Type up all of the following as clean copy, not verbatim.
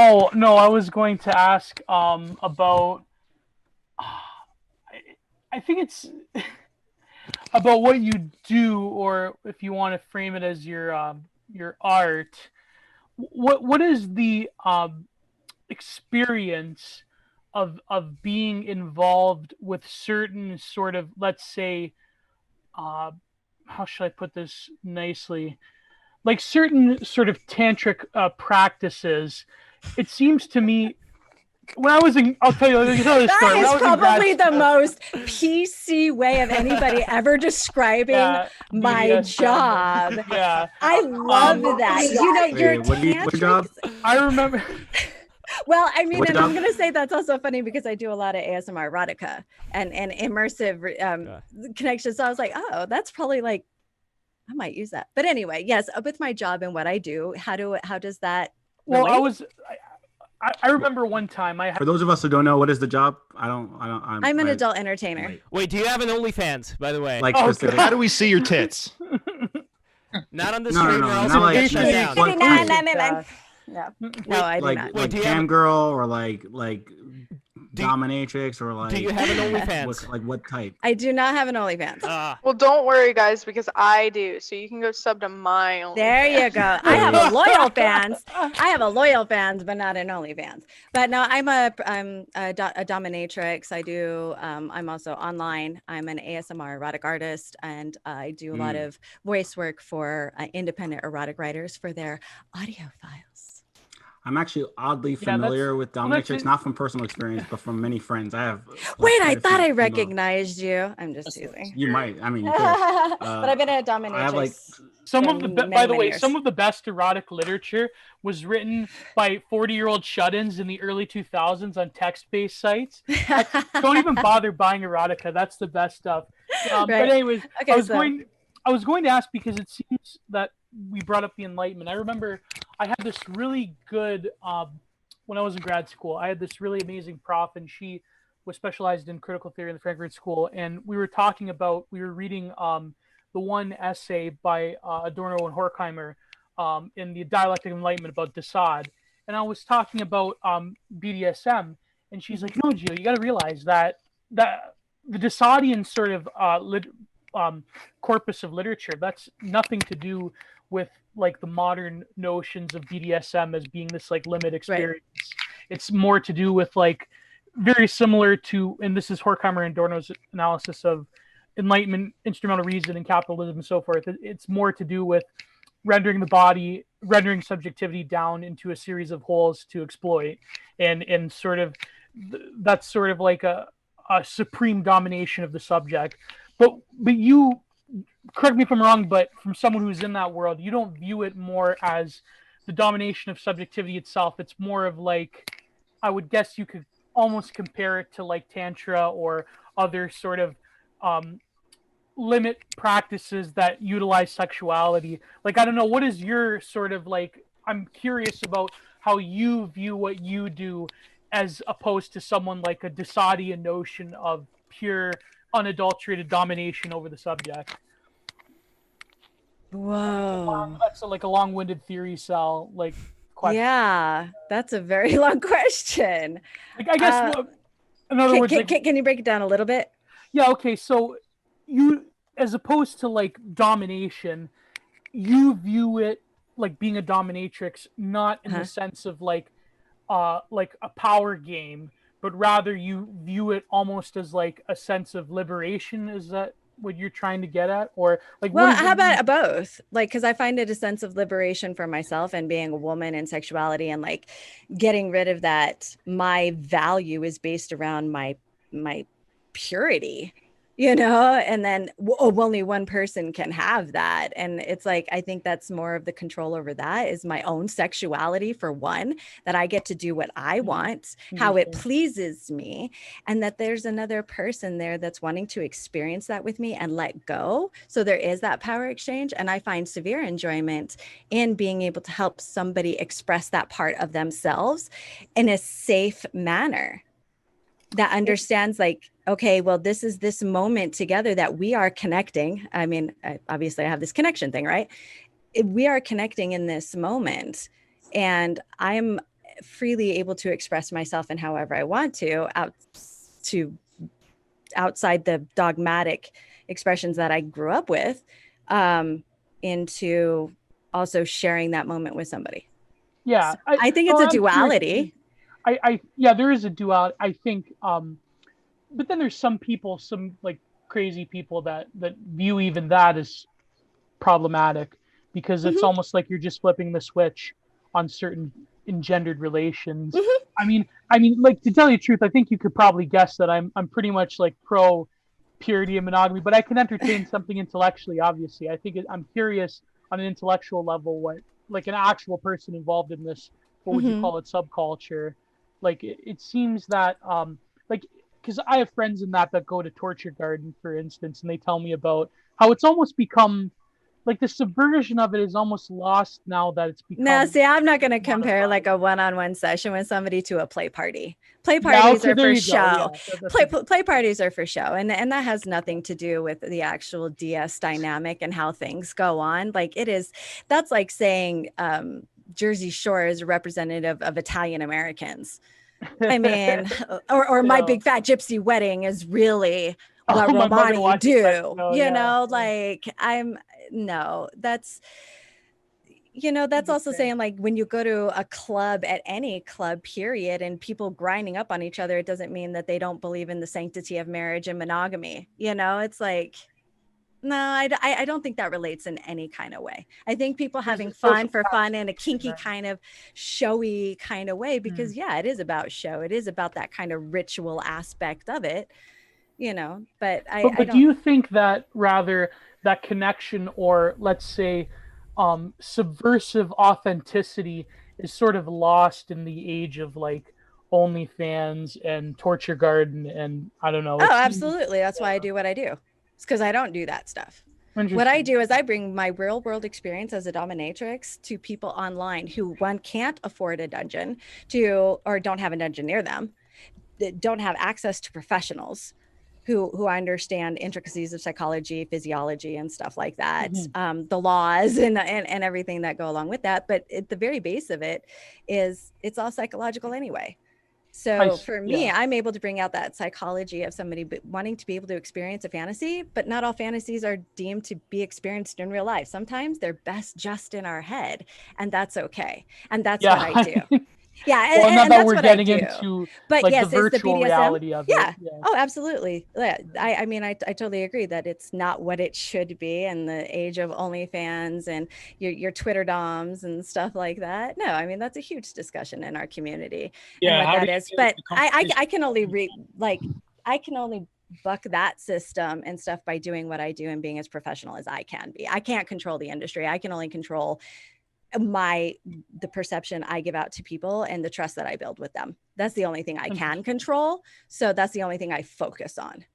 Oh no, I was going to ask about. I think it's about what you do, or if you want to frame it as your art. What is the experience of being involved with certain sort of, let's say, uh, how should I put this nicely? Like certain sort of tantric practices. It seems to me when I was in, I'll tell you another That story. is probably the most PC way of anybody ever describing my BDSM. job. Yeah, I love that. You know, your Wait, what job? tantrics. I remember. Well, I mean, What and job? I'm going to say that's also funny because I do a lot of ASMR erotica and immersive connections. So I was like, oh, that's probably like, I might use that. But anyway, yes, with my job and what I do, how does that relate? Well, I remember one time For those of us who don't know, what is the job? I'm an adult entertainer. Wait, do you have an OnlyFans, by the way? Like, okay. How do we see your tits? Not on the No, stream, no, or no, else not we'll like- get shut like- down. No, I do like not. like do you have cam a- girl or like dominatrix or like. Do you have an OnlyFans? What type? I do not have an OnlyFans. Well, don't worry, guys, because I do. So you can go sub to my OnlyFans. There you go. I have a loyal fans. I have a loyal fans, but not an OnlyFans. But no, I'm a dominatrix. I do. I'm also online. I'm an ASMR erotic artist, and I do a lot of voice work for independent erotic writers for their audio files. I'm actually oddly familiar with dominatrix, not from personal experience, but from many friends. I have. Wait, I thought I recognized you. I'm just teasing. You might. I mean, you could. But I've been a dominatrix. I have like some of the by the way, some of the best erotic literature was written by 40-year-old shut-ins in the early 2000s on text-based sites. Don't even bother buying erotica. That's the best stuff. Right. But anyways, Okay, I was going to ask because it seems that we brought up the Enlightenment. I remember I had this really good when I was in grad school. I had this really amazing prof, and she was specialized in critical theory in the Frankfurt School. And we were reading the one essay by Adorno and Horkheimer in the Dialectic of Enlightenment about Desaad. And I was talking about BDSM, and she's like, "No, Gio, you got to realize that the Desaadian sort of corpus of literature, that's nothing to do with like the modern notions of BDSM as being this like limit experience. Right. It's more to do with like very similar to, and this is Horkheimer and Adorno's analysis of Enlightenment, instrumental reason, and capitalism and so forth. It's more to do with rendering subjectivity down into a series of holes to exploit, and sort of that's sort of like a supreme domination of the subject. But you, correct me if I'm wrong, but from someone who's in that world, you don't view it more as the domination of subjectivity itself. It's more of like, I would guess you could almost compare it to like Tantra or other sort of limit practices that utilize sexuality. Like, I don't know, what is your sort of like, I'm curious about how you view what you do as opposed to someone like a Desaadian notion of pure unadulterated domination over the subject. Whoa. That's like a long-winded theory cell, like question. Yeah, that's a very long question. Like, I guess in other words, can you break it down a little bit? Yeah, okay. So you, as opposed to like domination, you view it like being a dominatrix, not in the sense of like a power game, but rather you view it almost as like a sense of liberation. Is that what you're trying to get at? Or like, well, how about both? Like, because I find it a sense of liberation for myself and being a woman and sexuality, and like getting rid of that. My value is based around my purity, you know, and then only one person can have that. And it's like, I think that's more of the control over that is my own sexuality, for one, that I get to do what I want, how it pleases me, and that there's another person there that's wanting to experience that with me and let go. So there is that power exchange. And I find severe enjoyment in being able to help somebody express that part of themselves in a safe manner that understands like, okay, well, this is this moment together that we are connecting. I mean, obviously I have this connection thing, right? We are connecting in this moment, and I'm freely able to express myself in however I want to outside the dogmatic expressions that I grew up with, into also sharing that moment with somebody. Yeah. So I think it's a duality. There is a duality, I think. But then there's some people, some like crazy people that view even that as problematic, because it's almost like you're just flipping the switch on certain engendered relations. I mean, like, to tell you the truth, I think you could probably guess that I'm pretty much like pro purity and monogamy, but I can entertain something intellectually. Obviously, I think I'm curious on an intellectual level what, like, an actual person involved in this, what would you call it, subculture? Like, it seems that like, because I have friends in that go to Torture Garden, for instance, and they tell me about how it's almost become like the subversion of it is almost lost now that it's become. No, see, I'm not going to compare like a one-on-one session with somebody to a play party. Play parties are for show. Play parties are for show, and that has nothing to do with the actual DS dynamic and how things go on. Like, that's like saying Jersey Shore is representative of Italian Americans. I mean, or My Big Fat Gypsy Wedding is really what Romani do. That's also saying, like, when you go to a club, at any club period, and people grinding up on each other, it doesn't mean that they don't believe in the sanctity of marriage and monogamy. It's like, no, I don't think that relates in any kind of way. I think people having fun for fun in a kinky kind of showy kind of way, because it is about show. It is about that kind of ritual aspect of it, but do you think that rather that connection, or let's say subversive authenticity, is sort of lost in the age of like OnlyFans and Torture Garden and I don't know? Oh, absolutely. That's why I do what I do. It's because I don't do that stuff. What I do is I bring my real world experience as a dominatrix to people online who, one, can't afford a dungeon, or don't have a dungeon near them, that don't have access to professionals who understand intricacies of psychology, physiology, and stuff like that, the laws and everything that go along with that. But at the very base of it is, it's all psychological anyway. So for me, I'm able to bring out that psychology of somebody wanting to be able to experience a fantasy, but not all fantasies are deemed to be experienced in real life. Sometimes they're best just in our head, and that's okay. And that's what I do. Yeah, and that's what I do. Into, but like, yes, the virtual BDSM reality of it. Oh, absolutely. I mean, I totally agree that it's not what it should be in the age of OnlyFans and your Twitter DOMs and stuff like that. No, I mean, that's a huge discussion in our community. Yeah, and what that is. But I can only I can only buck that system and stuff by doing what I do and being as professional as I can be. I can't control the industry. I can only control the perception I give out to people and the trust that I build with them. That's the only thing I can control. So that's the only thing I focus on.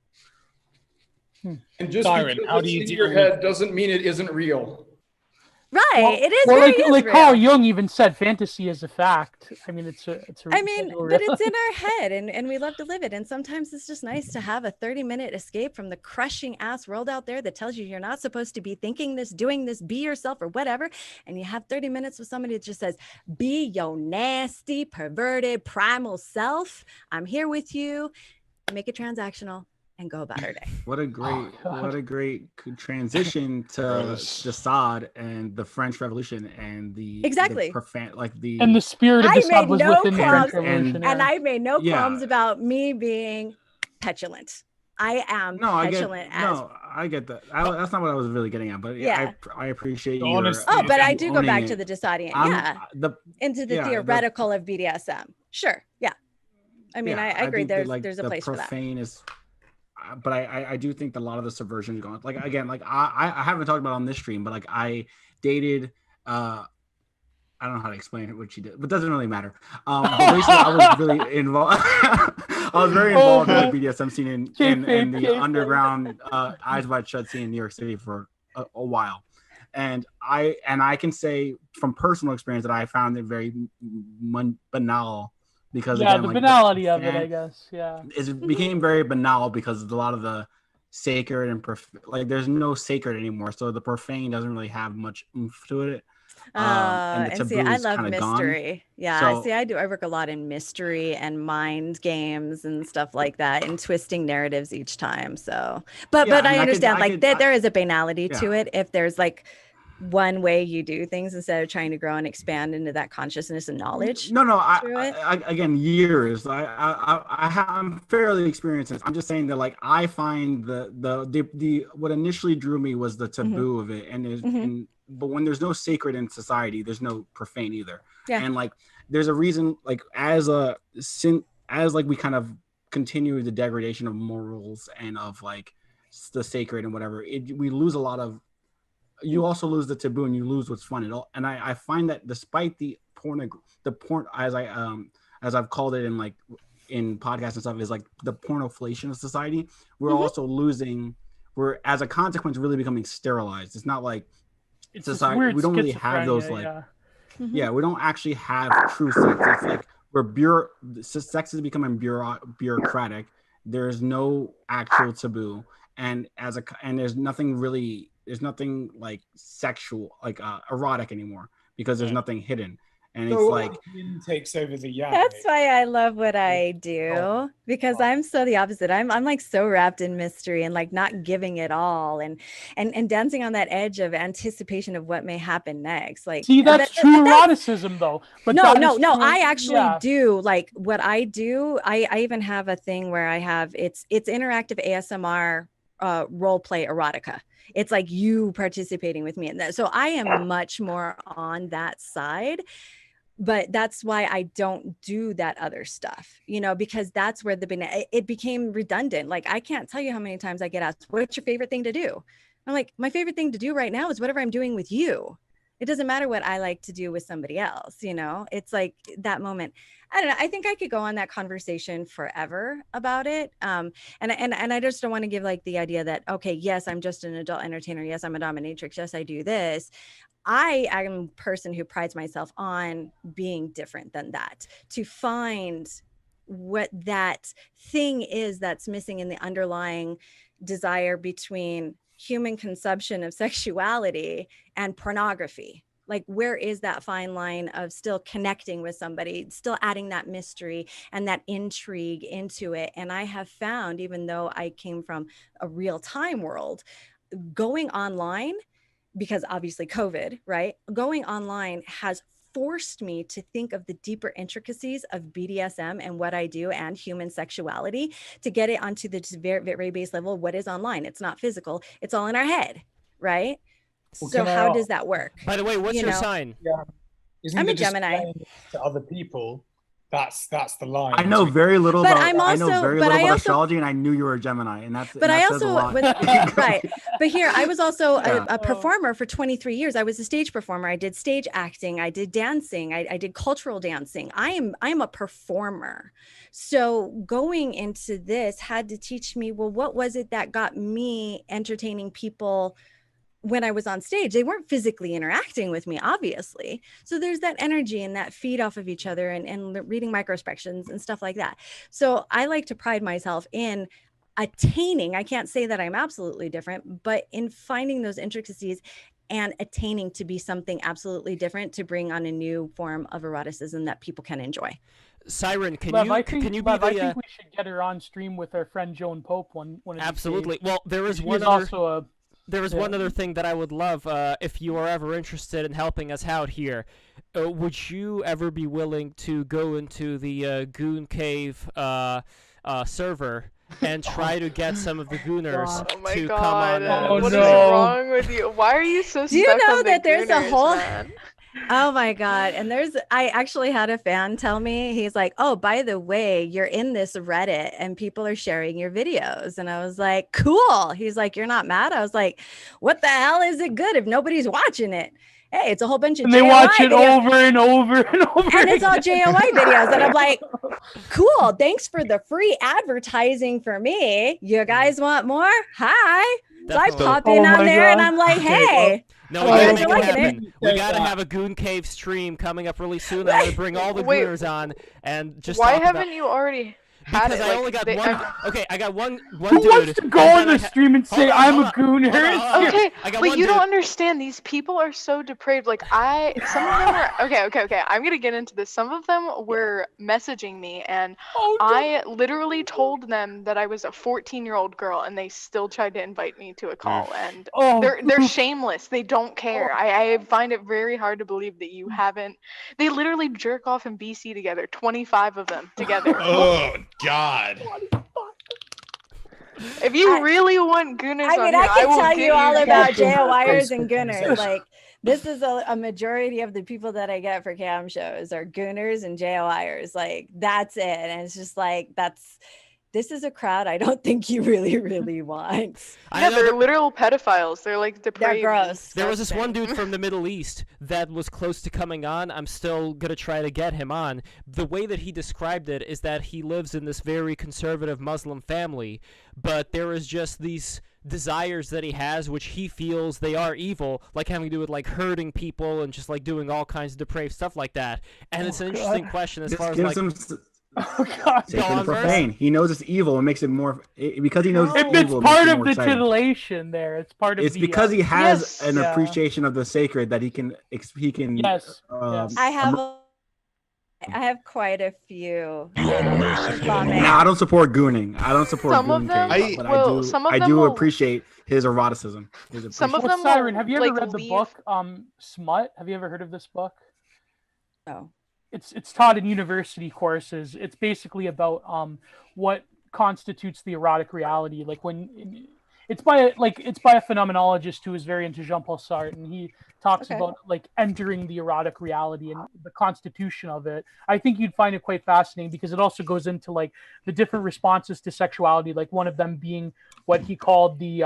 And just Siren, because it's in your head doesn't mean it isn't real. Right. It is like Carl Jung even said, fantasy is a fact. I mean, it's but it's in our head, and we love to live it. And sometimes it's just nice to have a 30-minute escape from the crushing ass world out there that tells you you're not supposed to be thinking this, doing this, be yourself or whatever. And you have 30 minutes with somebody that just says, be your nasty, perverted, primal self. I'm here with you. Make it transactional and go about our day. What a great transition to the Assad and the French Revolution and the and the spirit of the Assad was within the French Revolution. And I made no qualms about me being petulant. I am petulant. I get that. That's not what I was really getting at, but I appreciate you. But I do go back to the Dessadian, into the theoretical of BDSM. Sure, I mean, I agree. There's a place for that. But I do think that a lot of the subversion is going, like, again, like I haven't talked about on this stream, but like I dated I don't know how to explain it, what she did, but it doesn't really matter. But basically I was really involved. I was very involved in the BDSM scene in the underground Eyes Wide Shut scene in New York City for a while. And I can say from personal experience that I found it very banal. Because again, the banality of it, I guess, it became very banal because a lot of the sacred and there's no sacred anymore, so the profane doesn't really have much oomph to it. And the And taboo see, I is love kind of gone. mystery. Yeah, So- see, I work a lot in mystery and mind games and stuff like that, and twisting narratives each time. So, but Yeah, I I mean, understand like I- there is a banality to Yeah. it if there's like one way you do things instead of trying to grow and expand into that consciousness and knowledge. No, through it. again, years. I'm fairly experienced in this. I'm just saying that, like, I find the what initially drew me was the taboo of it, and but when there's no sacred in society, there's no profane either. Yeah. And like, there's a reason, like, as we kind of continue the degradation of morals and of like the sacred and whatever, we lose a lot of. You also lose the taboo, and you lose what's fun at all. And I find that despite the porn as I've called it in podcasts and stuff, is like the pornoflation of society. We're also losing. We're, as a consequence, really becoming sterilized. It's not like It's society. We don't really have those we don't actually have true sex. It's like sex is becoming bureaucratic. There's no actual taboo, and there's nothing like sexual, like erotic anymore, because there's nothing hidden. And it's like yin takes over the yang. That's why I love what I do, because I'm so the opposite. I'm like so wrapped in mystery and like not giving it all, and dancing on that edge of anticipation of what may happen next. Like, see, that's true eroticism though. But no. I actually do like what I do. I even have a thing where I have it's interactive ASMR role play erotica. It's like you participating with me in that. So I am much more on that side. But that's why I don't do that other stuff, because that's where it became redundant. Like, I can't tell you how many times I get asked, what's your favorite thing to do? I'm like, my favorite thing to do right now is whatever I'm doing with you. It doesn't matter what I like to do with somebody else. It's like that moment. I don't know. I think I could go on that conversation forever about it. And I just don't want to give like the idea that, okay, yes, I'm just an adult entertainer. Yes, I'm a dominatrix. Yes, I do this. I am a person who prides myself on being different than that, to find what that thing is that's missing in the underlying desire between human consumption of sexuality and pornography. Like, where is that fine line of still connecting with somebody, still adding that mystery and that intrigue into it? And I have found, even though I came from a real-time world, going online, because obviously COVID, right? Going online has forced me to think of the deeper intricacies of BDSM and what I do and human sexuality, to get it onto the very, very base level. What is online? It's not physical. It's all in our head, right? Well, so how does that work? By the way, what's your sign? Yeah. I'm a Gemini. To other people, that's the line. I know very little But about. I'm also- I know very but little I about also- astrology, and I knew you were a Gemini, and that's. But and I that says a also lot. right. But here, I was also Yeah. a performer for 23 years. I was a stage performer. I did stage acting. I did dancing. I did cultural dancing. I'm a performer. So going into this had to teach me, well, what was it that got me entertaining people when I was on stage? They weren't physically interacting with me, obviously. So there's that energy and that feed off of each other, and reading microexpressions and stuff like that. So I like to pride myself in attaining, I can't say that I'm absolutely different, but in finding those intricacies and attaining to be something absolutely different, to bring on a new form of eroticism that people can enjoy. Siren, can Lev, you I think be the? I think we should get her on stream with our friend Joan Pope one of these Absolutely. days. Well, there is She's one also a. There is one other thing that I would love, if you are ever interested in helping us out here. Would you ever be willing to go into the Goon Cave server and try to get some of the Gooners Oh my to God. come on? What is no. wrong with you? Why are you so Do you stuck know on the that there's a Gooners, whole- man? Oh my God. And I actually had a fan tell me, he's like, oh, by the way, you're in this Reddit and people are sharing your videos. And I was like, cool. He's like, you're not mad? I was like, what the hell is it good if nobody's watching it? Hey, it's a whole bunch of And they JOI watch it videos. over and over and over. And it's all again. JOI videos. And I'm like, cool. Thanks for the free advertising for me. You guys want more? Hi. So I Definitely. pop in Oh on my there and God. I'm like, Okay, hey. No, You we guys gotta are make it liking it. happen. We gotta have a Goon Cave stream coming up really soon. I'm gonna bring all the Wait. Gooners on and just Why talk haven't about... you already? had Because it. I Like, only got they, one. Okay, I got one Who dude. wants to go on the stream and say I'm a gooner? Okay, I got but one you don't dude. understand. These people are so depraved. Like some of them were okay. I'm gonna get into this. Some of them were messaging me, and I literally told them that I was a 14-year-old girl, and they still tried to invite me to a call. And they're shameless. They don't care. I find it very hard to believe that you haven't. They literally jerk off in BC together. 25 of them together. Oh God. If you really want gooners I mean, on I here, can will tell get you all about JOIers Facebook and gooners. Like, this is a majority of the people that I get for cam shows are gooners and JOIers. Like, that's it. And it's just like, this is a crowd I don't think you really want. Yeah, they're literal pedophiles. They're like depraved. They're gross. There was this one dude from the Middle East that was close to coming on. I'm still going to try to get him on. The way that he described it is that he lives in this very conservative Muslim family, but there is just these desires that he has which he feels they are evil, like having to do with like hurting people and just like doing all kinds of depraved stuff like that. And it's an interesting question as far as like Oh God! Sacred and profane. He knows it's evil and makes it more because he knows it's It's evil. part it of the exciting. titillation. There, it's part of. It's the, because he has yes, an appreciation of the sacred that he can. Yes. I have quite a few. I don't support gooning. I don't support some of them. but I do appreciate his eroticism. Some of them. Siren, have you ever like, read the book Smut? Have you ever heard of this book? No. It's taught in university courses. It's basically about what constitutes the erotic reality. Like when it's by a phenomenologist who is very into Jean-Paul Sartre, and he talks about like entering the erotic reality and the constitution of it. I think you'd find it quite fascinating because it also goes into like the different responses to sexuality, like one of them being what he called the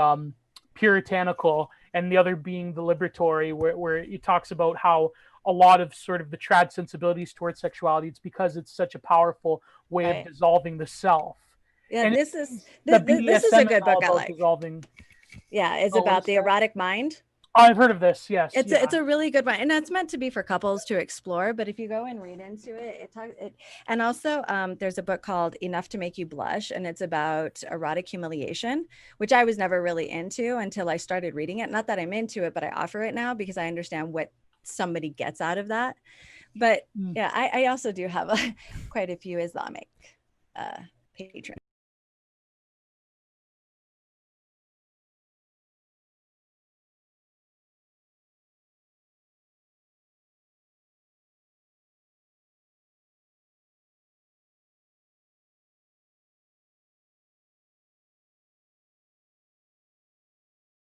puritanical and the other being the liberatory, where he talks about how a lot of sort of the trad sensibilities towards sexuality, it's because it's such a powerful way of dissolving the self. Yeah, and this is a good book I like. Dissolving. Yeah, it's about the erotic mind. I've heard of this. Yes, it's a really good one, and it's meant to be for couples to explore. But if you go and read into it, and also there's a book called Enough to Make You Blush, and it's about erotic humiliation, which I was never really into until I started reading it. Not that I'm into it, but I offer it now because I understand what somebody gets out of that. But yeah, I also do have quite a few Islamic patrons.